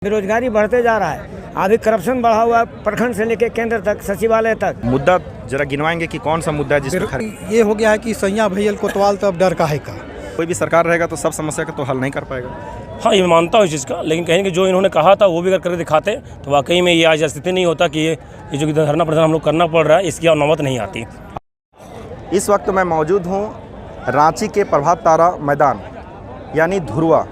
बेरोजगारी बढ़ते जा रहा है। अभी करप्शन बढ़ा हुआ है, प्रखंड से लेकर केंद्र तक, सचिवालय तक। मुद्दा जरा गिनवाएंगे कि कौन सा मुद्दा है जिस पर ये हो गया है कि सैया भैया कोतवाल तो अब डर का है का। कोई भी सरकार रहेगा तो सब समस्या का तो हल नहीं कर पाएगा। हाँ, ये मानता हूँ इस चीज़ का, लेकिन कहीं कि जो इन्होंने कहा था वो भी अगर करके दिखाते तो वाकई में ये आज स्थिति नहीं होता कि ये जो धरना प्रदर्शन हम लोग करना पड़ रहा है, इसकी नौबत नहीं आती। इस वक्त मैं मौजूद हूँ रांची के प्रभात तारा मैदान यानी धुरवा,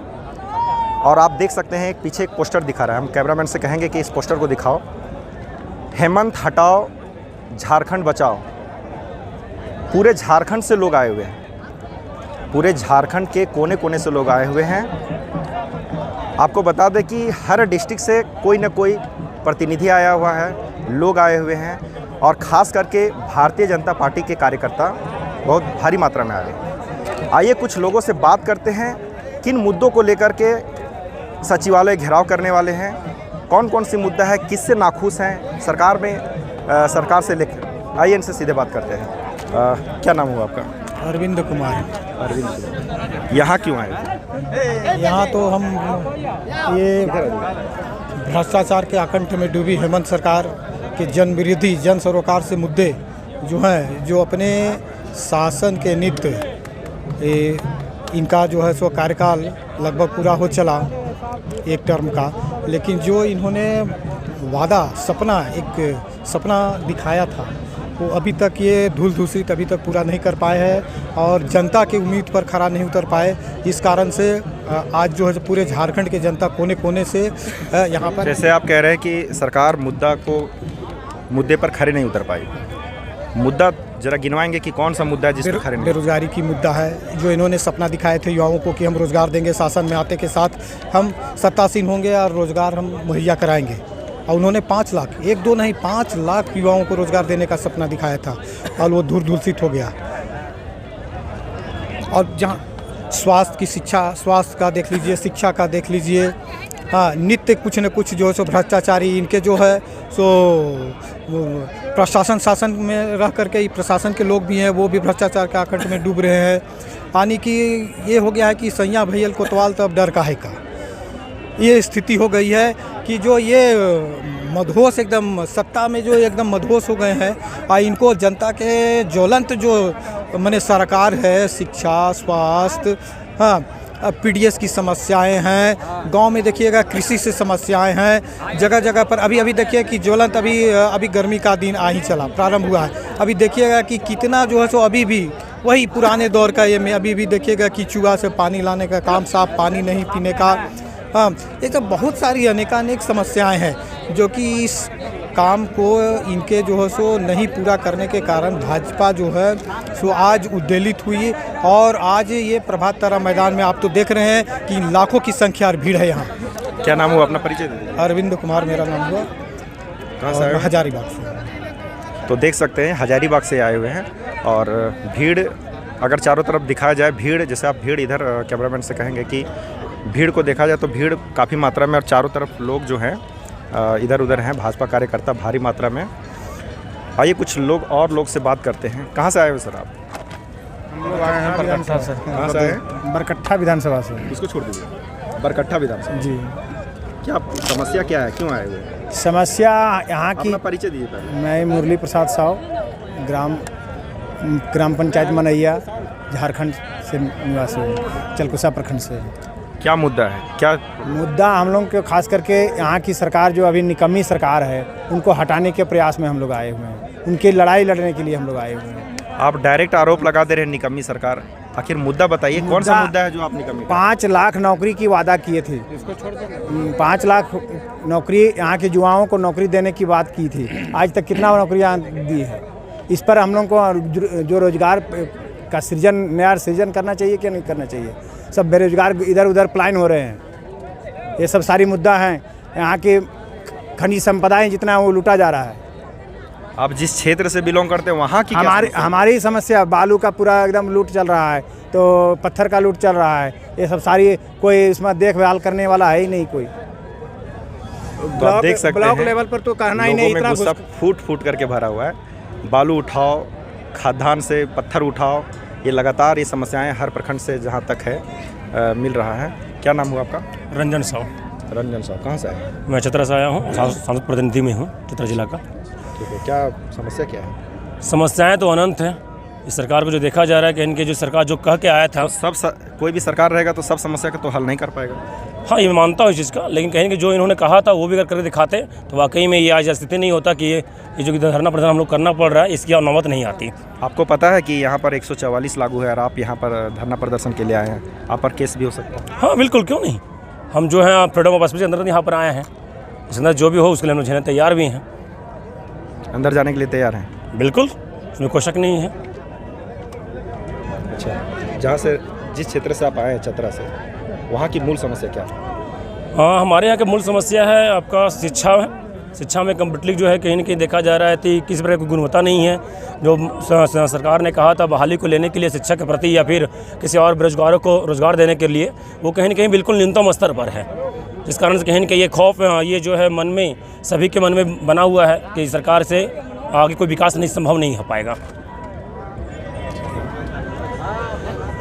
और आप देख सकते हैं पीछे एक पोस्टर दिखा रहा है। हम कैमरामैन से कहेंगे कि इस पोस्टर को दिखाओ। हेमंत हटाओ, झारखंड बचाओ। पूरे झारखंड से लोग आए हुए हैं, पूरे झारखंड के कोने कोने से लोग आए हुए हैं। आपको बता दें कि हर डिस्ट्रिक्ट से कोई ना कोई प्रतिनिधि आया हुआ है, लोग आए हुए हैं, और ख़ास करके भारतीय जनता पार्टी के कार्यकर्ता बहुत भारी मात्रा में आए। आइए कुछ लोगों से बात करते हैं, किन मुद्दों को लेकर के सचिवालय घेराव करने वाले हैं, कौन कौन सी मुद्दा है, किससे नाखुश हैं सरकार में, सरकार से लेकर। आइए इनसे सीधे बात करते हैं। क्या नाम हुआ आपका? अरविंद कुमार। अरविंद, यहाँ क्यों आए? यहाँ तो हम ये भ्रष्टाचार के आकंठ में डूबी हेमंत सरकार के जन विरोधी, जन सरोकार से मुद्दे जो हैं, जो अपने शासन के नित्य इनका जो है सो कार्यकाल लगभग पूरा हो चला एक टर्म का, लेकिन जो इन्होंने वादा, एक सपना दिखाया था वो अभी तक ये धूल धूसरित अभी तक पूरा नहीं कर पाए हैं और जनता की उम्मीद पर खरा नहीं उतर पाए। इस कारण से आज जो है पूरे झारखंड के जनता कोने कोने से यहाँ पर, जैसे आप कह रहे हैं कि सरकार मुद्दे पर खरे नहीं उतर पाई, मुद्दा जरा गिनवाएंगे कि कौन सा मुद्दा है जिस पर खरे नहीं? बेरोजगारी की मुद्दा है। जो इन्होंने सपना दिखाए थे युवाओं को कि हम रोज़गार देंगे, शासन में आते के साथ हम सत्तासीन होंगे और रोज़गार हम मुहैया कराएंगे, और उन्होंने 5 लाख, 1-2 नहीं 5 लाख युवाओं को रोज़गार देने का सपना दिखाया था, और वो धूल-धूसित हो गया। और जहाँ स्वास्थ्य का देख लीजिए, शिक्षा का देख लीजिए, हाँ, नित्य कुछ न कुछ जो है सो भ्रष्टाचारी इनके जो है सो प्रशासन, शासन में रह करके ही प्रशासन के लोग भी हैं, वो भी भ्रष्टाचार के आकंठ में डूब रहे हैं। यानी कि ये हो गया है कि सैया भैया कोतवाल तो अब डर का है का। ये स्थिति हो गई है कि जो ये मदहोश, एकदम सत्ता में जो एकदम मदहोश हो गए हैं, और इनको जनता के ज्वलंत जो माने सरकार है, शिक्षा, स्वास्थ्य, हाँ, पीडीएस की समस्याएं हैं, गांव में देखिएगा कृषि से समस्याएं हैं, जगह जगह पर। अभी देखिए कि ज्वलंत अभी गर्मी का दिन आ ही चला, प्रारंभ हुआ है। अभी देखिएगा कि कितना जो है सो अभी भी वही पुराने दौर का ये में अभी भी देखिएगा कि चूहा से पानी लाने का काम, साफ पानी नहीं पीने का, हाँ, ये तो बहुत सारी अनेकानेक समस्याएं हैं जो कि इस काम को इनके जो है सो नहीं पूरा करने के कारण भाजपा जो है सो आज उद्वेलित हुई। और आज ये प्रभात तारा मैदान में आप तो देख रहे हैं कि लाखों की संख्या और भीड़ है यहाँ। क्या नाम हुआ? अपना परिचय दीजिए। अरविंद कुमार मेरा नाम हुआ। कहाँ से? हजारीबाग से। तो देख सकते हैं हजारीबाग से आए हुए हैं, और भीड़ अगर चारों तरफ दिखाया जाए, भीड़ जैसे आप भीड़ इधर कैमरामैन से कहेंगे कि भीड़ को देखा जाए तो भीड़ काफ़ी मात्रा में, और चारों तरफ लोग जो हैं इधर उधर हैं, भाजपा कार्यकर्ता भारी मात्रा में। आइए कुछ लोग से बात करते हैं। कहाँ से आए हुए सर आप? हम लोग आए हैं बरकट्ठा से। कहाँ से आए हैं? बरकट्ठा विधानसभा से। इसको छोड़ दीजिए, बरकट्ठा विधानसभा जी। क्या समस्या क्या है, क्यों आए हुए? समस्या यहाँ की, अपना परिचय दीजिए पहले। मैं मुरली प्रसाद साव, ग्राम पंचायत मनैया, झारखंड से निवासी हूँ, चलकुसा प्रखंड से। क्या मुद्दा है? क्या मुद्दा हम लोग के खास करके यहाँ की सरकार जो अभी निकम्मी सरकार है, उनको हटाने के प्रयास में हम लोग आए हुए हैं, उनकी लड़ाई लड़ने के लिए हम लोग आए हुए हैं। आप डायरेक्ट आरोप लगा दे रहे हैं निकम्मी सरकार, आखिर मुद्दा बताइए, कौन सा मुद्दा है जो आप निकम्मी? 5 लाख नौकरी की वादा किए थे, 5 लाख नौकरी यहाँ के युवाओं को नौकरी देने की बात की थी। आज तक कितना नौकरियाँ दी है? इस पर हम लोग को जो रोजगार का नया सृजन करना चाहिए क्या नहीं करना चाहिए? सब बेरोजगार इधर उधर पलायन हो रहे हैं, ये सब सारी मुद्दा हैं। यहाँ के खनिज संपदाएं जितना वो लूटा जा रहा है। आप जिस क्षेत्र से बिलोंग करते हैं वहाँ की हमारी समस्या, बालू का पूरा एकदम लूट चल रहा है, तो पत्थर का लूट चल रहा है, ये सब सारी, कोई इसमें देखभाल करने वाला है ही नहीं कोई। तो आप देख सकते हैं ब्लॉक लेवल पर तो कहना ही नहीं, इतना गुस्सा फूट करके भरा हुआ है। बालू उठाओ, खाद्यान्न से पत्थर उठाओ, ये लगातार ये समस्याएं हर प्रखंड से जहां तक है मिल रहा है। क्या नाम हुआ आपका? रंजन साव। रंजन साहब कहाँ से आए हैं? मैं चतरा से आया हूँ, सांसद प्रतिनिधि में हूँ चतरा जिला का। ठीक है, क्या समस्या क्या है? समस्याएं तो अनंत हैं। इस सरकार को जो देखा जा रहा है कि इनके जो सरकार जो कह के आया था, कोई भी सरकार रहेगा तो सब समस्या का तो हल नहीं कर पाएगा। हाँ, ये मैं मानता हूँ इस चीज़ का, लेकिन कहीं कि जो इन्होंने कहा था वो भी अगर करके दिखाते तो वाकई में ये आज स्थिति नहीं होता कि ये जो धरना प्रदर्शन हम लोग करना पड़ रहा है, इसकी नौबत नहीं आती। आपको पता है कि यहाँ पर 144 लागू है और आप यहाँ पर धरना प्रदर्शन के लिए आए हैं, आप पर केस भी हो सकता है? हाँ बिल्कुल, क्यों नहीं। हम जो है फ्रीडम ऑफ स्पीच के अंदर यहाँ पर आए हैं, इस अंदर जो भी हो उसके लिए हम झेलने तैयार भी हैं। अंदर जाने के लिए तैयार हैं? बिल्कुल, उसमें कोई शक नहीं है। अच्छा, जहाँ से जिस क्षेत्र से आप आए हैं चतरा से, वहाँ की मूल समस्या क्या है? हाँ, हमारे यहाँ की मूल समस्या है आपका शिक्षा है। शिक्षा में कम्प्लीटली जो है कहीं न कहीं देखा जा रहा है कि किसी प्रकार की गुणवत्ता नहीं है। जो सरकार ने कहा था बहाली को लेने के लिए शिक्षा के प्रति या फिर किसी और बेरोजगारों को रोज़गार देने के लिए, वो कहीं न कहीं बिल्कुल न्यूनतम स्तर पर है। जिस कारण से कहीं न कहीं ये खौफ ये जो है मन में, सभी के मन में बना हुआ है कि सरकार से आगे कोई विकास नहीं संभव नहीं हो पाएगा।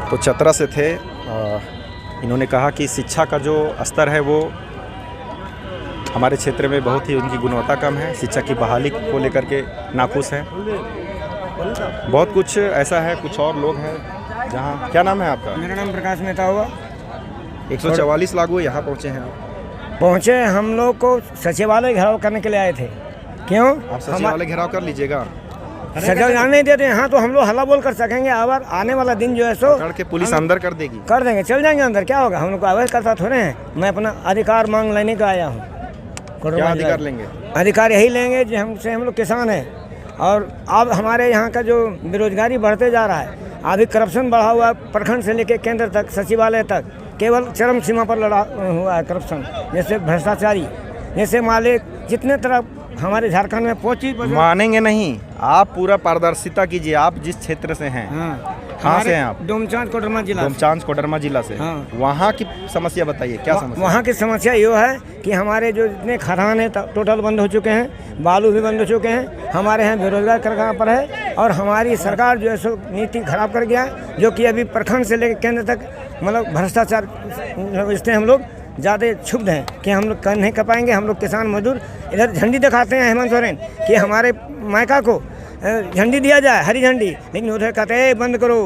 तो चतरा से थे, इन्होंने कहा कि शिक्षा का जो स्तर है वो हमारे क्षेत्र में बहुत ही उनकी गुणवत्ता कम है, शिक्षा की बहाली को लेकर के नाखुश हैं। बहुत कुछ ऐसा है, कुछ और लोग हैं जहाँ। क्या नाम है आपका? मेरा नाम प्रकाश मेहता हुआ। 144 लागू यहाँ पहुँचे हैं आप? पहुँचे, हम लोग को सचिवालय घेराव करने के लिए आए थे। क्यों? आप सचिवालय घेराव कर लीजिएगा। सचिवालय जाने नहीं देते यहाँ, तो हम लोग हल्ला बोल कर सकेंगे। अब आने वाला दिन जो है सो पकड़ के पुलिस अंदर कर देगी, कर देंगे, चल जाएंगे अंदर, क्या होगा। हम लोग को अवैध करता थोड़े हैं। मैं अपना अधिकार मांग लेने का आया हूँ। क्या अधिकार लेंगे? अधिकार यही लेंगे जो हमसे, हम लोग किसान हैं और अब हमारे यहाँ का जो बेरोजगारी बढ़ते जा रहा है, अभी करप्शन बढ़ा हुआ है, प्रखंड से लेकर केंद्र तक, सचिवालय तक केवल चरम सीमा पर लड़ा हुआ है करप्शन। जैसे भ्रष्टाचारी, जैसे मालिक, जितने तरह हमारे झारखंड में 25%। मानेंगे नहीं, आप पूरा पारदर्शिता कीजिए। आप जिस क्षेत्र से हैं, कहाँ से हैं आप? डोमचांच कोडरमा जिला। डोमचांच कोडरमा जिला से। हाँ। वहाँ की समस्या बताइए, क्या समस्या? वहाँ की समस्या ये है कि हमारे जो जितने खदान हैं टोटल बंद हो चुके हैं, बालू भी बंद हो चुके हैं, हमारे यहाँ बेरोजगार कहाँ पर है। और हमारी सरकार जो है सो नीति खराब कर गया, जो कि अभी प्रखंड से लेकर केंद्र तक मतलब भ्रष्टाचार, इससे हम लोग ज़्यादा क्षुब्ध हैं कि हम लोग कर नहीं कर पाएंगे। हम लोग किसान मजदूर इधर झंडी दिखाते हैं हेमंत सोरेन कि हमारे मायका को झंडी दिया जाए, हरी झंडी, लेकिन उधर कहते हैं बंद करो।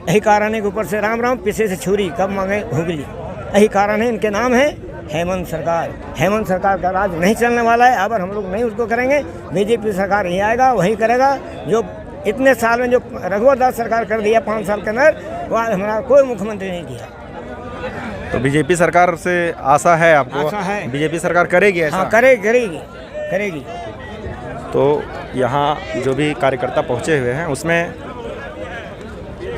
यही कारण है कि ऊपर से राम राम, पीछे से छुरी, कब मांगे हुगली। यही कारण है, इनके नाम है हेमंत सरकार। हेमंत सरकार का राज नहीं चलने वाला है। अगर हम लोग नहीं उसको करेंगे, बीजेपी सरकार ही आएगा, वही करेगा जो इतने साल में जो रघुवर दास सरकार कर दिया 5 साल के अंदर, वो हमारा कोई मुख्यमंत्री नहीं किया। तो बीजेपी सरकार से आशा है आपको? आशा है। बीजेपी सरकार करेगी ऐसा? हाँ, करेगी। तो यहाँ जो भी कार्यकर्ता पहुँचे हुए हैं उसमें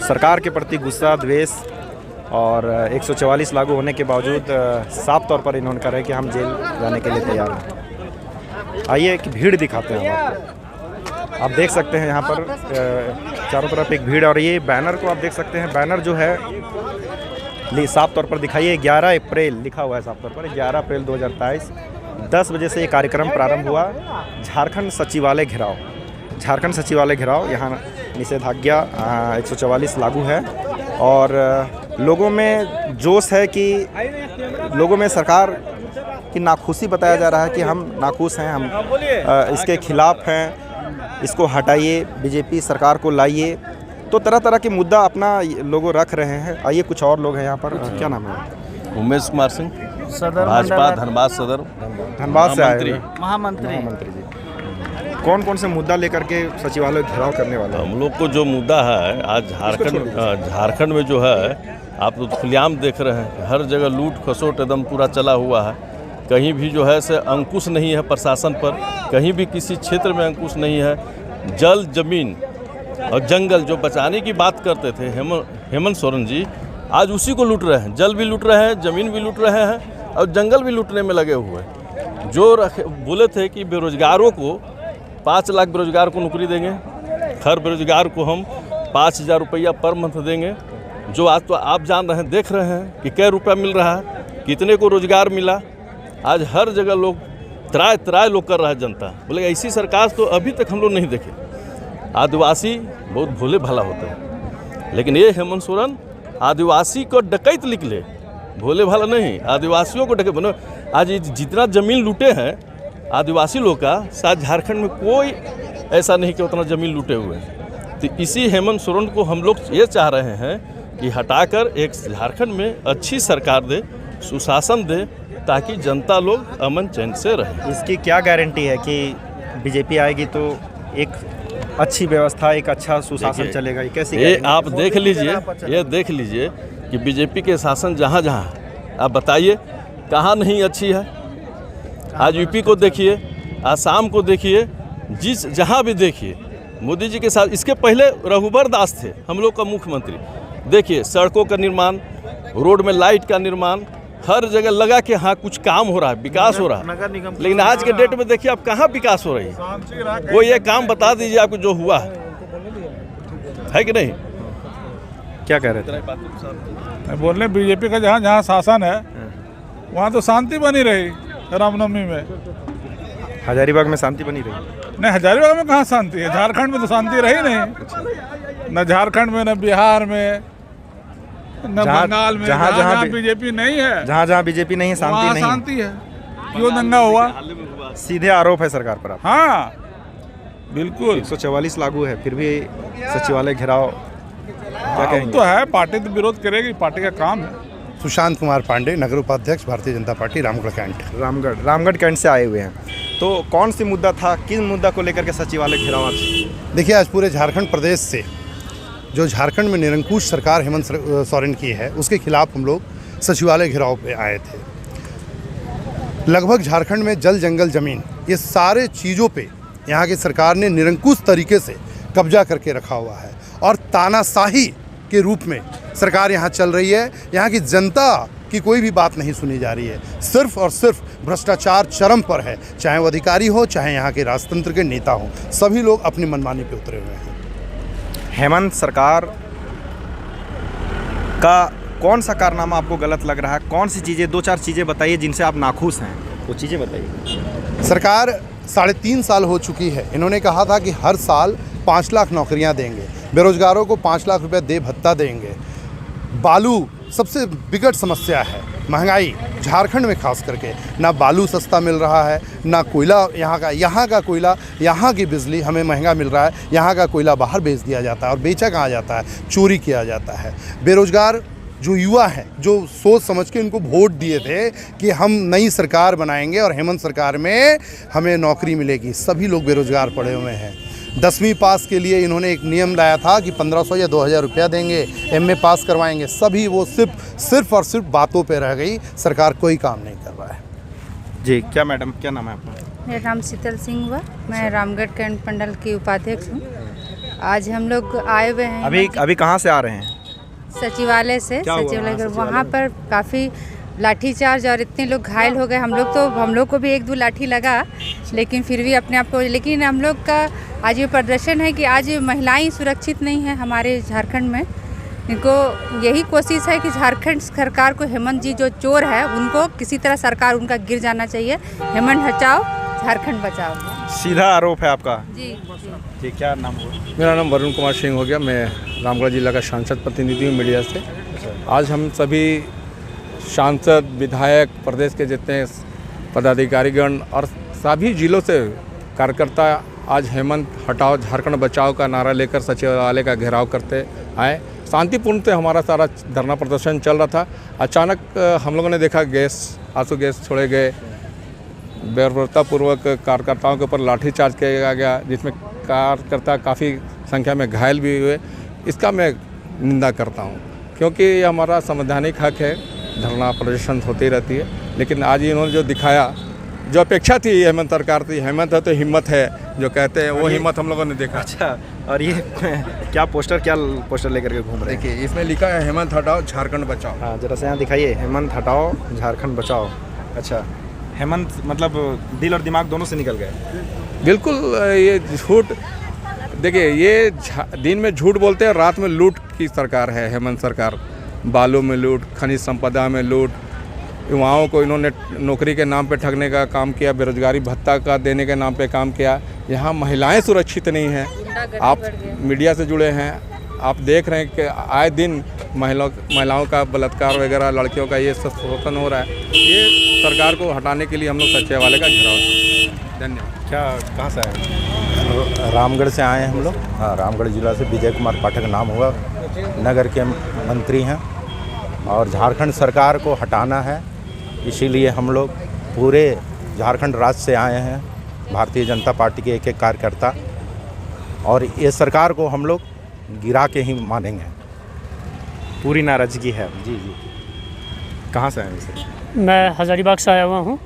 सरकार के प्रति गुस्सा, द्वेष और 144 लागू होने के बावजूद साफ तौर पर इन्होंने कहा है कि हम जेल जाने के लिए तैयार हैं। आइए एक भीड़ दिखाते हैं आपको। आप देख सकते हैं यहाँ पर चारों तरफ एक भीड़, और ये बैनर को आप देख सकते हैं। बैनर जो है साफ तौर पर दिखाइए, 11 अप्रैल लिखा हुआ है साफ तौर पर। 11 अप्रैल 2023 10 बजे से ये कार्यक्रम प्रारंभ हुआ। झारखंड सचिवालय घेराव, झारखंड सचिवालय घेराव, यहाँ निषेधाज्ञा 144 लागू है। और लोगों में जोश है कि लोगों में सरकार की नाखुशी बताया जा रहा है कि हम नाखुश हैं, हम इसके खिलाफ हैं, इसको हटाइए, बीजेपी सरकार को लाइए। तो तरह तरह के मुद्दा अपना लोग रख रहे हैं। आइए कुछ और लोग हैं यहाँ पर। क्या नाम है? उमेश कुमार सिंह, सदर भाजपा धनबाद सदर, धनबाद से आए महामंत्री जी। कौन कौन से मुद्दा लेकर के सचिवालय घेराव करने वाले हैं? हम लोग को जो मुद्दा है आज झारखंड में जो है, आप तो खुलेआम देख रहे हैं, हर जगह लूट खसोट एकदम पूरा चला हुआ है। कहीं भी जो है से अंकुश नहीं है प्रशासन पर, कहीं भी किसी क्षेत्र में अंकुश नहीं है। जल, जमीन और जंगल जो बचाने की बात करते थे हेमंत सोरेन जी, आज उसी को लूट रहे हैं। जल भी लूट रहे हैं, ज़मीन भी लूट रहे हैं और जंगल भी लूटने में लगे हुए हैं। जो बोले थे कि बेरोजगारों को 5 लाख बेरोजगार को नौकरी देंगे, हर बेरोजगार को हम 5,000 रुपया पर मंथ देंगे। जो आज तो आप जान रहे हैं, देख रहे हैं कि कै रुपया मिल रहा है, कितने को रोजगार मिला। आज हर जगह लोग त्राय लोग कर रहा है जनता। बोले ऐसी सरकार तो अभी तक हम लोग नहीं देखे। आदिवासी बहुत भोले भाला होते हैं, लेकिन ये हेमंत सोरेन आदिवासी को डकैत निकले, भोले भाला नहीं, आदिवासियों को ढके बनो। आज ये जितना ज़मीन लूटे हैं आदिवासी लोग का, शायद झारखंड में कोई ऐसा नहीं कि उतना ज़मीन लूटे हुए हैं। तो इसी हेमंत सोरेन को हम लोग ये चाह रहे हैं कि हटाकर एक झारखंड में अच्छी सरकार दे, सुशासन दे, ताकि जनता लोग अमन चैन से रहे। इसकी क्या गारंटी है कि बीजेपी आएगी तो एक अच्छी व्यवस्था, एक अच्छा सुशासन चलेगा? ये कैसी ये गारंटी? आप देख लीजिए, ये देख लीजिए कि बीजेपी के शासन जहाँ जहाँ, आप बताइए कहाँ नहीं अच्छी है। आज यूपी को देखिए, आसाम को देखिए, जिस जहाँ भी देखिए मोदी जी के साथ। इसके पहले रघुबर दास थे हम लोग का मुख्यमंत्री। देखिए सड़कों का निर्माण, रोड में लाइट का निर्माण, हर जगह लगा कि हाँ कुछ काम हो रहा है, विकास हो रहा है। लेकिन आज के डेट में देखिए आप कहाँ विकास हो रही है। कोई ये काम बता दीजिए आपको जो हुआ है कि नहीं? क्या कह रहे थे? बोल रहे बीजेपी का जहाँ जहाँ शासन है वहाँ तो शांति बनी रही रामनवमी में। हजारीबाग में शांति बनी रही? नहीं, हजारीबाग में कहाँ शांति है? झारखंड में तो शांति रही नहीं, न झारखंड में, न बिहार में, न बंगाल में। जहाँ जहाँ बीजेपी नहीं है, जहाँ जहाँ बीजेपी नहीं है, शांति नहीं, शांति है। क्यों दंगा हुआ? सीधे आरोप है सरकार पर आप। हाँ बिल्कुल। 144 लागू है, फिर भी सचिवालय घेराव, क्या कहेंगे? तो है, पार्टी तो विरोध करेगी, पार्टी का काम है। सुशांत कुमार पांडे, नगर उपाध्यक्ष Bharatiya Janata Party, Ramgarh Cantt. Ramgarh Cantt से आए हुए हैं। तो कौन सी मुद्दा था, किस मुद्दा को लेकर के सचिवालय घेराव आज? देखिए, आज पूरे झारखंड प्रदेश से जो झारखंड में निरंकुश सरकार हेमंत सोरेन की है, उसके खिलाफ हम लोग सचिवालय घेराव पे आए थे। लगभग झारखंड में जल, जंगल, ज़मीन, ये सारे चीज़ों पे यहाँ की सरकार ने निरंकुश तरीके से कब्जा करके रखा हुआ है और तानाशाही के रूप में सरकार यहाँ चल रही है। यहाँ की जनता की कोई भी बात नहीं सुनी जा रही है। सिर्फ और सिर्फ भ्रष्टाचार चरम पर है, चाहे वो अधिकारी हो, चाहे यहाँ के राजतंत्र के नेता हो, सभी लोग अपनी मनमानी पे उतरे हुए हैं। हेमंत सरकार का कौन सा कारनामा आपको गलत लग रहा है? कौन सी चीज़ें, 2-4 चीज़ें बताइए जिनसे आप नाखुश हैं, वो चीज़ें बताइए। सरकार 3.5 साल हो चुकी है। इन्होंने कहा था कि हर साल 5 लाख नौकरियां देंगे, बेरोजगारों को 5 लाख रुपए दे भत्ता देंगे। बालू सबसे बिकट समस्या है, महंगाई झारखंड में खास करके, ना बालू सस्ता मिल रहा है, ना कोयला यहाँ का कोयला, यहाँ की बिजली हमें महंगा मिल रहा है। यहाँ का कोयला बाहर बेच दिया जाता है और बेचा कहाँ जाता है? चोरी किया जाता है। बेरोजगार जो युवा हैं, जो सोच समझ के उनको वोट दिए थे कि हम नई सरकार बनाएंगे और हेमंत सरकार में हमें नौकरी मिलेगी, सभी लोग बेरोजगार पड़े हुए हैं। 10वीं पास के लिए इन्होंने एक नियम लाया था कि 1500 या 2000 रुपया देंगे, एमए पास करवाएंगे, सभी वो सिर्फ और सिर्फ बातों पे रह गई। सरकार कोई काम नहीं कर रहा है। जी, क्या मैडम, क्या नाम है आपका? मेरा नाम शीतल सिंह हुआ, मैं रामगढ़ कैंट मंडल की उपाध्यक्ष हूँ। आज हम लोग आए हुए हैं अभी कहाँ से आ रहे हैं? सचिवालय से। सचिवालय वहाँ पर काफ़ी लाठीचार्ज और इतने लोग घायल हो गए। हम लोग को भी 1-2 लाठी लगा, लेकिन फिर भी अपने आप को, लेकिन हम लोग का आज ये प्रदर्शन है कि आज महिलाएं सुरक्षित नहीं हैं हमारे झारखंड में। इनको यही कोशिश है कि झारखंड सरकार को, हेमंत जी जो चोर है उनको किसी तरह सरकार उनका गिर जाना चाहिए। हेमंत हटाओ, झारखंड बचाओ। सीधा आरोप है आपका? जी जी, क्या नाम हुआ? मेरा नाम वरुण कुमार सिंह हो गया। मैं रामगढ़ जिला का सांसद प्रतिनिधि हूँ मीडिया से। आज हम सभी सांसद, विधायक, प्रदेश के जितने पदाधिकारीगण और सभी जिलों से कार्यकर्ता आज हेमंत हटाओ, झारखंड बचाओ का नारा लेकर सचिवालय का घेराव करते आए। शांतिपूर्ण से हमारा सारा धरना प्रदर्शन चल रहा था। अचानक हम लोगों ने देखा आंसू गैस छोड़े गए, बेरवरतापूर्वक कार्यकर्ताओं के ऊपर लाठीचार्ज किया गया, जिसमें कार्यकर्ता काफ़ी संख्या में घायल भी हुए। इसका मैं निंदा करता हूँ, क्योंकि ये हमारा संवैधानिक हक है, धरना प्रदर्शन होती रहती है। लेकिन आज इन्होंने जो दिखाया, जो अपेक्षा थी हेमंत सरकार थी, हेमंत है तो हिम्मत है जो कहते हैं, वो हिम्मत हम लोगों ने देखा। अच्छा, और ये क्या पोस्टर लेकर के घूम रहे हैं? देखिए, इसमें लिखा है हेमंत हटाओ, झारखंड बचाओ। हाँ, जरा से यहाँ दिखाइए, हेमंत हटाओ, झारखंड बचाओ। अच्छा, हेमंत मतलब दिल और दिमाग दोनों से निकल गए। बिल्कुल, ये झूठ, देखिए ये दिन में झूठ बोलते हैं, रात में लूट की सरकार है हेमंत सरकार। बालू में लूट, खनिज संपदा में लूट, युवाओं को इन्होंने नौकरी के नाम पे ठगने का काम किया, बेरोजगारी भत्ता का देने के नाम पे काम किया। यहाँ महिलाएं सुरक्षित नहीं हैं। आप मीडिया से जुड़े हैं, आप देख रहे हैं कि आए दिन महिलाओं का बलात्कार वगैरह, लड़कियों का ये सब शोषण हो रहा है। ये सरकार को हटाने के लिए हम लोग सच्चे वाले का घेराव। धन्यवाद। क्या कहाँ से आए? रामगढ़ से आए हैं हम लोग। हाँ, रामगढ़ जिला से विजय कुमार पाठक नाम हुआ, नगर के मंत्री हैं और झारखंड सरकार को हटाना है, इसीलिए हम लोग पूरे झारखंड राज्य से आए हैं, भारतीय जनता पार्टी के एक कार्यकर्ता, और ये सरकार को हम लोग गिरा के ही मानेंगे। पूरी नाराजगी है। जी जी। कहाँ से आए वैसे? मैं हज़ारीबाग से आया हुआ हूँ।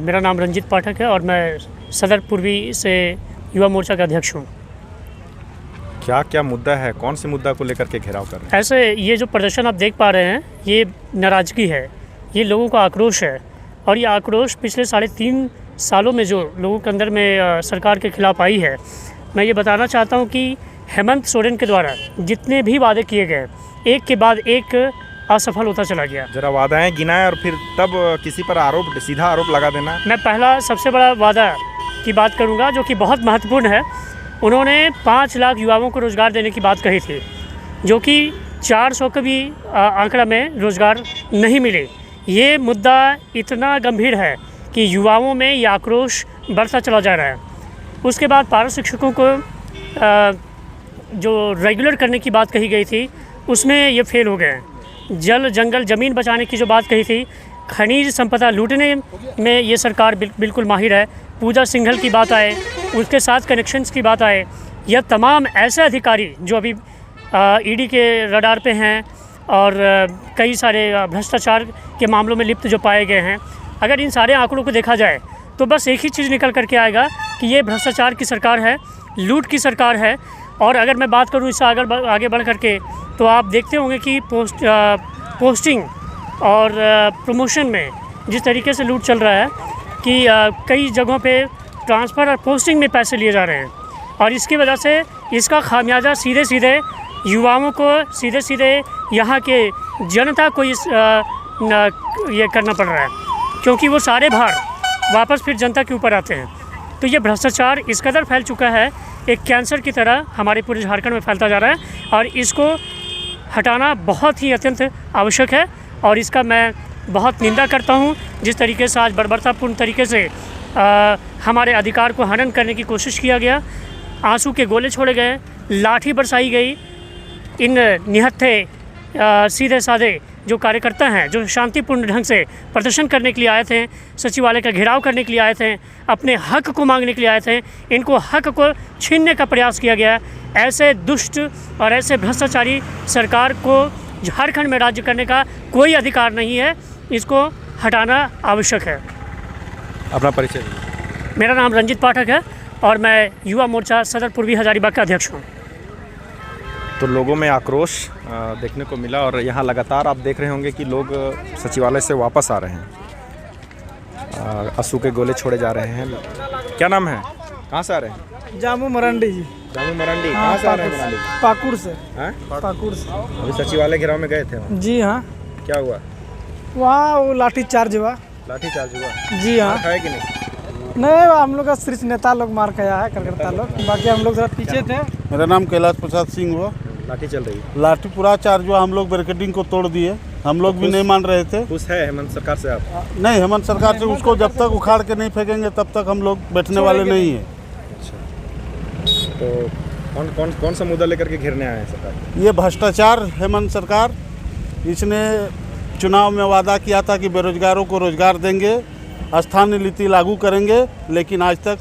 मेरा नाम रंजित पाठक है और मैं सदर पूर्वी से युवा मोर्चा का अध्यक्ष हूँ। क्या क्या मुद्दा है, कौन से मुद्दा को लेकर के घेराव कर रहे हैं? ऐसे ये जो प्रदर्शन आप देख पा रहे हैं, ये नाराज़गी है, ये लोगों का आक्रोश है, और ये आक्रोश पिछले 3.5 सालों में जो लोगों के अंदर में सरकार के खिलाफ आई है। मैं ये बताना चाहता हूँ कि हेमंत सोरेन के द्वारा जितने भी वादे किए गए, एक के बाद एक असफल होता चला गया। जरा वादाएं गिनाएं और फिर तब किसी पर सीधा आरोप लगा देना। मैं पहला सबसे बड़ा वादा की बात करूंगा जो कि बहुत महत्वपूर्ण है। उन्होंने 5 लाख युवाओं को रोज़गार देने की बात कही थी, जो कि 400 का भी आंकड़ा में रोज़गार नहीं मिले। ये मुद्दा इतना गंभीर है कि युवाओं में ये आक्रोश बढ़ता चला जा रहा है। उसके बाद पारा शिक्षकों को जो रेगुलर करने की बात कही गई थी, उसमें ये फेल हो गए हैं। जल जंगल ज़मीन बचाने की जो बात कही थी, खनिज संपदा लूटने में ये सरकार बिल्कुल माहिर है। पूजा सिंघल की बात आए, उसके साथ कनेक्शंस की बात आए, यह तमाम ऐसे अधिकारी जो अभी ईडी के रडार पे हैं और कई सारे भ्रष्टाचार के मामलों में लिप्त जो पाए गए हैं, अगर इन सारे आंकड़ों को देखा जाए तो बस एक ही चीज़ निकल करके आएगा कि ये भ्रष्टाचार की सरकार है, लूट की सरकार है। और अगर मैं बात करूँ इससे आगे बढ़ करके, तो आप देखते होंगे कि पोस्टिंग और प्रमोशन में जिस तरीके से लूट चल रहा है कि कई जगहों पे ट्रांसफ़र और पोस्टिंग में पैसे लिए जा रहे हैं, और इसकी वजह से इसका खामियाजा सीधे सीधे युवाओं को, सीधे सीधे यहाँ के जनता को ये करना पड़ रहा है, क्योंकि वो सारे भार वापस फिर जनता के ऊपर आते हैं। तो ये भ्रष्टाचार इस कदर फैल चुका है, एक कैंसर की तरह हमारे पूरे झारखंड में फैलता जा रहा है, और इसको हटाना बहुत ही अत्यंत आवश्यक है। और इसका मैं बहुत निंदा करता हूँ जिस तरीके से आज बर्बरतापूर्ण तरीके से हमारे अधिकार को हनन करने की कोशिश किया गया, आंसू के गोले छोड़े गए, लाठी बरसाई गई। इन निहत्थे सीधे साधे जो कार्यकर्ता हैं, जो शांतिपूर्ण ढंग से प्रदर्शन करने के लिए आए थे, सचिवालय का घेराव करने के लिए आए थे, अपने हक को मांगने के लिए आए थे, इनको हक को छीनने का प्रयास किया गया। ऐसे दुष्ट और ऐसे भ्रष्टाचारी सरकार को झारखंड में राज्य करने का कोई अधिकार नहीं है, इसको हटाना आवश्यक है। अपना परिचय? मेरा नाम रंजित पाठक है और मैं युवा मोर्चा सदर पूर्वी हज़ारीबाग का अध्यक्ष हूँ। तो लोगों में आक्रोश देखने को मिला, और यहाँ लगातार आप देख रहे होंगे कि लोग सचिवालय से वापस आ रहे हैं, आंसू के गोले छोड़े जा रहे हैं। क्या नाम है, कहाँ से आ रहे हैं? जामू मरांडी जी। जामू मरांडी, कहाँ से आ रहे हैं? पाकुड़ से। हैं? पाकुड़ से। अभी सचिवालय घेराव में गए थे वहाँ? जी हाँ। क्या हुआ वहाँ? वो लाठी चार्ज हुआ। लाठी चार्ज हुआ? जी हाँ। है कि नहीं? नहीं, हम लोग का सिर्फ नेता लोग मार खाया है, कार्यकर्ता लोग, बाकी हम लोग थोड़ा पीछे थे। मेरा नाम कैलाश प्रसाद सिंह हुआ। लाठी चल रही है? लाठी पूरा चार्ज हुआ, हम लोग बैरिकेडिंग को तोड़ दिए, हम लोग भी नहीं मान रहे थे। खुश है हेमंत सरकार से आप? नहीं, हेमंत सरकार से उसको जब तक उखाड़ के नहीं फेंकेंगे तब तक हम लोग बैठने वाले नहीं हैं। अच्छा, तो कौन सा मुद्दा लेकर के घेरने आए हैं सरकार? ये भ्रष्टाचार, हेमंत सरकार, इसने चुनाव में वादा किया था कि बेरोजगारों को रोजगार देंगे, स्थानीय नीति लागू करेंगे, लेकिन आज तक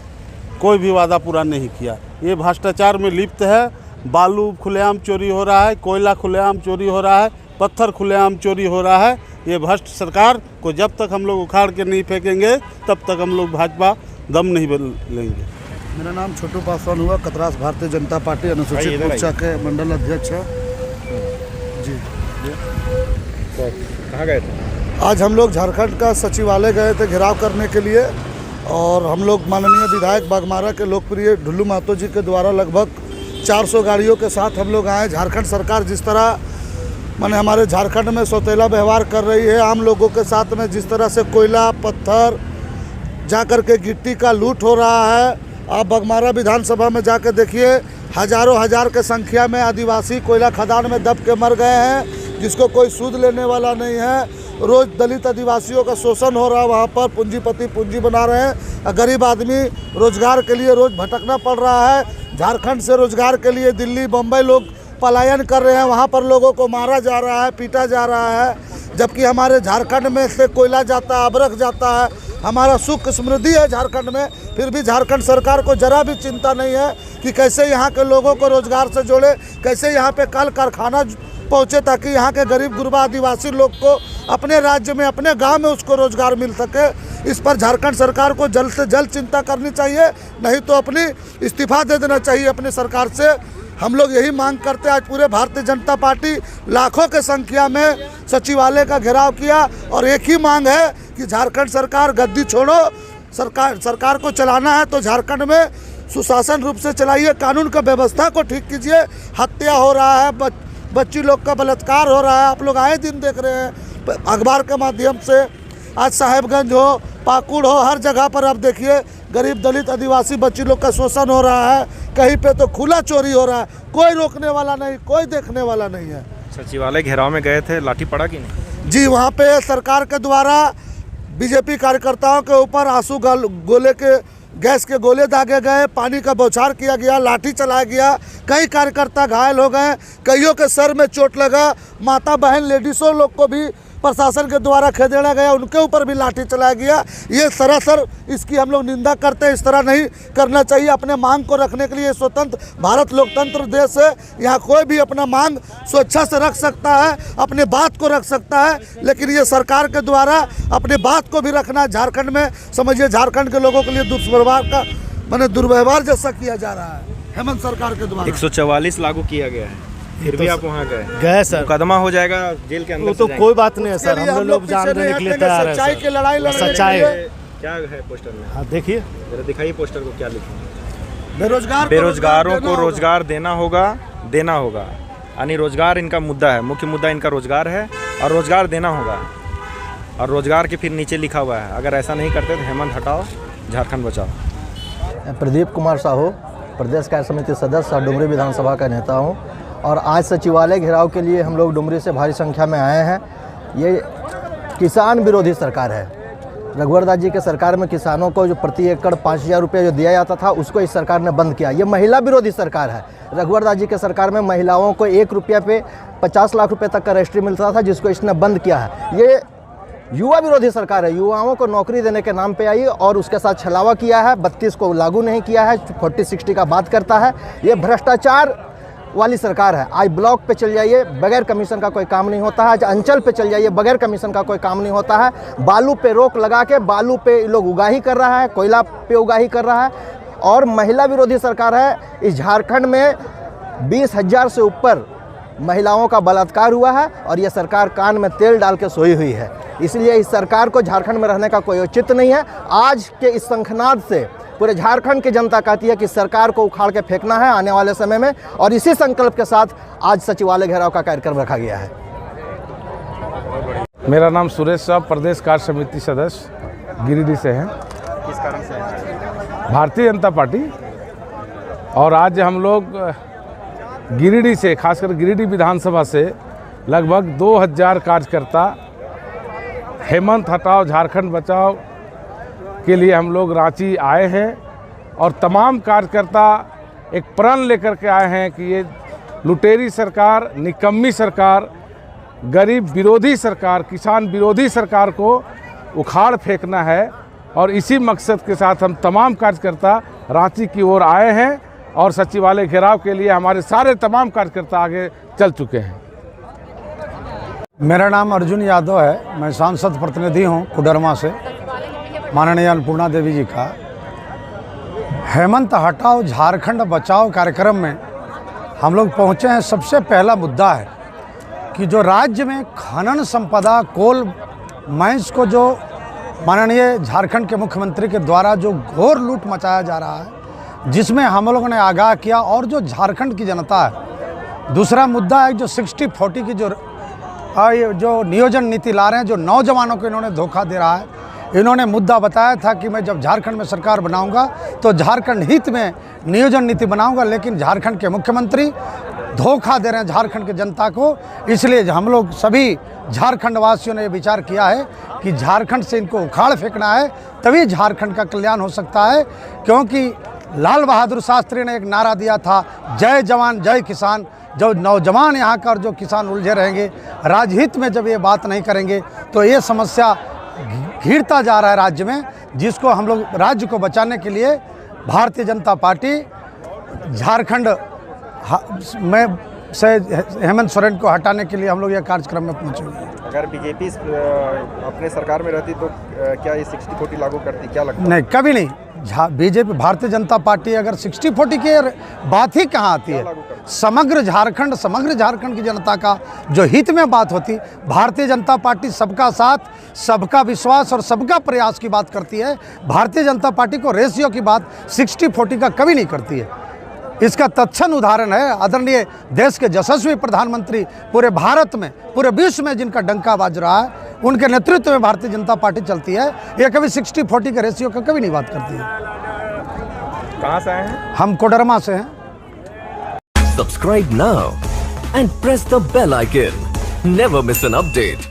कोई भी वादा पूरा नहीं किया। ये भ्रष्टाचार में लिप्त है। बालू खुलेआम चोरी हो रहा है, कोयला खुलेआम चोरी हो रहा है, पत्थर खुलेआम चोरी हो रहा है। ये भ्रष्ट सरकार को जब तक हम लोग उखाड़ के नहीं फेंकेंगे तब तक हम लोग भाजपा दम नहीं लेंगे। मेरा नाम छोटू पासवान हुआ, कतरास भारतीय जनता पार्टी अनुसूचित मोर्चा के मंडल अध्यक्ष है जी। तो कहाँ गए थे? आज हम लोग झारखंड का सचिवालय गए थे घेराव करने के लिए, और हम लोग माननीय विधायक बागमारा के लोकप्रिय ढुल्लू महतो जी के द्वारा लगभग 400 गाड़ियों के साथ हम लोग आए। झारखंड सरकार जिस तरह माने हमारे झारखंड में सौतेला व्यवहार कर रही है, आम लोगों के साथ में जिस तरह से कोयला पत्थर जा कर के गिट्टी का लूट हो रहा है। आप बगमारा विधानसभा में जाकर देखिए, हजारों हजार के संख्या में आदिवासी कोयला खदान में दब के मर गए हैं, जिसको कोई सूद लेने वाला नहीं है। रोज़ दलित आदिवासियों का शोषण हो रहा है, वहाँ पर पूंजीपति पूंजी बना रहे हैं। गरीब आदमी रोजगार के लिए रोज़ भटकना पड़ रहा है। झारखंड से रोजगार के लिए दिल्ली बम्बई लोग पलायन कर रहे हैं, वहाँ पर लोगों को मारा जा रहा है, पीटा जा रहा है। जबकि हमारे झारखंड में से कोयला जाता है, अबरख जाता है, हमारा सुख समृद्धि है झारखंड में। फिर भी झारखंड सरकार को जरा भी चिंता नहीं है कि कैसे यहाँ के लोगों को रोजगार से जोड़े, कैसे यहाँ पे कल कारखाना पहुँचे ताकि यहाँ के गरीब गुरबा आदिवासी लोग को अपने राज्य में, अपने गांव में उसको रोजगार मिल सके। इस पर झारखंड सरकार को जल्द से जल्द चिंता करनी चाहिए, नहीं तो अपनी इस्तीफा दे देना चाहिए अपनी सरकार से। हम लोग यही मांग करते हैं। आज पूरे भारतीय जनता पार्टी लाखों के संख्या में सचिवालय का घेराव किया और एक ही मांग है कि झारखंड सरकार गद्दी छोड़ो। सरकार को चलाना है तो झारखंड में सुशासन रूप से चलाइए, कानून का व्यवस्था को ठीक कीजिए। हत्या हो रहा है, बच्ची लोग का बलात्कार हो रहा है, आप लोग आए दिन देख रहे हैं अखबार के माध्यम से। आज साहेबगंज हो, पाकुड़ हो, हर जगह पर आप देखिए गरीब दलित आदिवासी बच्ची लोग का शोषण हो रहा है। कहीं पे तो खुला चोरी हो रहा है, कोई रोकने वाला नहीं, कोई देखने वाला नहीं है। सचिवालय घेराव में गए थे, लाठी पड़ा कि नहीं? जी, वहाँ पे सरकार के द्वारा बीजेपी कार्यकर्ताओं के ऊपर आंसू गोले के गैस के गोले दागे गए, पानी का बौछार किया गया, लाठी चलाया गया। कई कार्यकर्ता घायल हो गए, कईयों के सर में चोट लगा। माता बहन लेडीज़ों लोग को भी प्रशासन के द्वारा खदेड़ा गया, उनके ऊपर भी लाठी चलाया गया। ये सरासर इसकी हम लोग निंदा करते हैं। इस तरह नहीं करना चाहिए। अपने मांग को रखने के लिए स्वतंत्र भारत लोकतंत्र देश है, यहाँ कोई भी अपना मांग स्वेच्छा से रख सकता है, अपने बात को रख सकता है। लेकिन ये सरकार के द्वारा अपने बात को भी रखना, झारखंड में समझिए झारखंड के लोगों के लिए दुर्व्यवहार जैसा किया जा रहा है हेमंत सरकार के द्वारा। 144 लागू किया गया है, फिर भी आप वहाँ गए सर। मुकदमा हो जाएगा जेल के अंदर। वो तो कोई बात नहीं है सर, हम लोग जान देने के लिए तैयार है। सच्चाई की लड़ाई लड़ने सच्चाई क्या है पोस्टर में? हाँ देखिए, जरा दिखाइए पोस्टर को, क्या लिखा? बेरोजगारों को रोजगार देना होगा। यानी रोजगार इनका मुद्दा है, मुख्य मुद्दा इनका रोजगार है और रोजगार देना होगा। और रोजगार के फिर नीचे लिखा हुआ है, अगर ऐसा नहीं करते तो हेमंत हटाओ, झारखंड बचाओ। प्रदीप कुमार साहू, प्रदेश कार्य समिति सदस्य और डुमरी विधानसभा का नेता हूँ। और आज सचिवालय घेराव के लिए हम लोग डुमरी से भारी संख्या में आए हैं। ये किसान विरोधी सरकार है। रघुवर दास जी के सरकार में किसानों को जो प्रति एकड़ 5,000 रुपये जो दिया जाता था, उसको इस सरकार ने बंद किया। ये महिला विरोधी सरकार है। रघुवर दास जी के सरकार में महिलाओं को 1 रुपया पे 50 लाख रुपये तक का रजिस्ट्री मिलता था, जिसको इसने बंद किया है। ये युवा विरोधी सरकार है। युवाओं को नौकरी देने के नाम पे आई और उसके साथ छलावा किया है। 32 को लागू नहीं किया है, 40-60 का बात करता है। ये भ्रष्टाचार वाली सरकार है। आज ब्लॉक पे चल जाइए, बगैर कमीशन का कोई काम नहीं होता है। आज अंचल पे चल जाइए, बगैर कमीशन का कोई काम नहीं होता है। बालू पे रोक लगा के बालू पे लोग उगाही कर रहा है, कोयला पे उगाही कर रहा है। और महिला विरोधी सरकार है। इस झारखंड में 20,000 से ऊपर महिलाओं का बलात्कार हुआ है और ये सरकार कान में तेल डाल के सोई हुई है। इसलिए इस सरकार को झारखंड में रहने का कोई औचित्य नहीं है। आज के इस शंखनाद से पूरे झारखंड की जनता कहती है कि सरकार को उखाड़ के फेंकना है आने वाले समय में। और इसी संकल्प के साथ आज सचिवालय घेराव का कार्यक्रम रखा गया है। मेरा नाम सुरेश साहब, प्रदेश कार्य समिति सदस्य गिरिडीह से हैं। किस कारण से? भारतीय जनता पार्टी। और आज हम लोग गिरिडीह से, खासकर गिरिडीह विधानसभा से लगभग 2,000 कार्यकर्ता हेमंत हटाओ झारखंड बचाओ के लिए हम लोग रांची आए हैं। और तमाम कार्यकर्ता एक प्रण लेकर के आए हैं कि ये लुटेरी सरकार, निकम्मी सरकार, गरीब विरोधी सरकार, किसान विरोधी सरकार को उखाड़ फेंकना है। और इसी मकसद के साथ हम तमाम कार्यकर्ता रांची की ओर आए हैं और सचिवालय घेराव के लिए हमारे सारे तमाम कार्यकर्ता आगे चल चुके हैं। मेरा नाम अर्जुन यादव है। मैं सांसद प्रतिनिधि हूँ कुडरमा से, माननीय अन्नपूर्णा देवी जी का। हेमंत हटाओ झारखंड बचाओ कार्यक्रम में हम लोग पहुँचे हैं। सबसे पहला मुद्दा है कि जो राज्य में खनन संपदा, कोल माइंस को जो माननीय झारखंड के मुख्यमंत्री के द्वारा जो घोर लूट मचाया जा रहा है, जिसमें हम लोगों ने आगाह किया और जो झारखंड की जनता है। दूसरा मुद्दा है जो 60-40 की जो नियोजन नीति ला रहे हैं, जो नौजवानों को इन्होंने धोखा दे रहा है। इन्होंने मुद्दा बताया था कि मैं जब झारखंड में सरकार बनाऊंगा तो झारखंड हित में नियोजन नीति बनाऊंगा, लेकिन झारखंड के मुख्यमंत्री धोखा दे रहे हैं झारखंड की जनता को। इसलिए हम लोग सभी झारखंड वासियों ने विचार किया है कि झारखंड से इनको उखाड़ फेंकना है, तभी झारखंड का कल्याण हो सकता है। क्योंकि लाल बहादुर शास्त्री ने एक नारा दिया था, जय जवान जय किसान। जो नौजवान यहाँ का और जो किसान उलझे रहेंगे, राजहित में जब ये बात नहीं करेंगे तो ये समस्या घिरता जा रहा है राज्य में, जिसको हम लोग राज्य को बचाने के लिए भारतीय जनता पार्टी झारखंड में से हेमंत सोरेन को हटाने के लिए हम लोग यह कार्यक्रम में पहुँचेंगे। अगर बीजेपी अपने सरकार में रहती तो क्या ये 60-40 लागू करती, क्या लगता है? नहीं, कभी नहीं। बीजेपी भारतीय जनता पार्टी अगर 60-40 की बात ही कहाँ आती है। समग्र झारखंड की जनता का जो हित में बात होती, भारतीय जनता पार्टी सबका साथ, सबका विश्वास और सबका प्रयास की बात करती है। भारतीय जनता पार्टी को रेशियो की बात 60-40 का कभी नहीं करती है। इसका तत्क्षण उदाहरण है आदरणीय देश के यशस्वी प्रधानमंत्री, पूरे भारत में, पूरे विश्व में जिनका डंका बज रहा है, उनके नेतृत्व में भारतीय जनता पार्टी चलती है। ये कभी 60-40 के रेशियो का कभी नहीं बात करती है। कहाँ से आए हैं? हम कोडरमा से हैं। Subscribe now and press the bell icon. Never miss an update.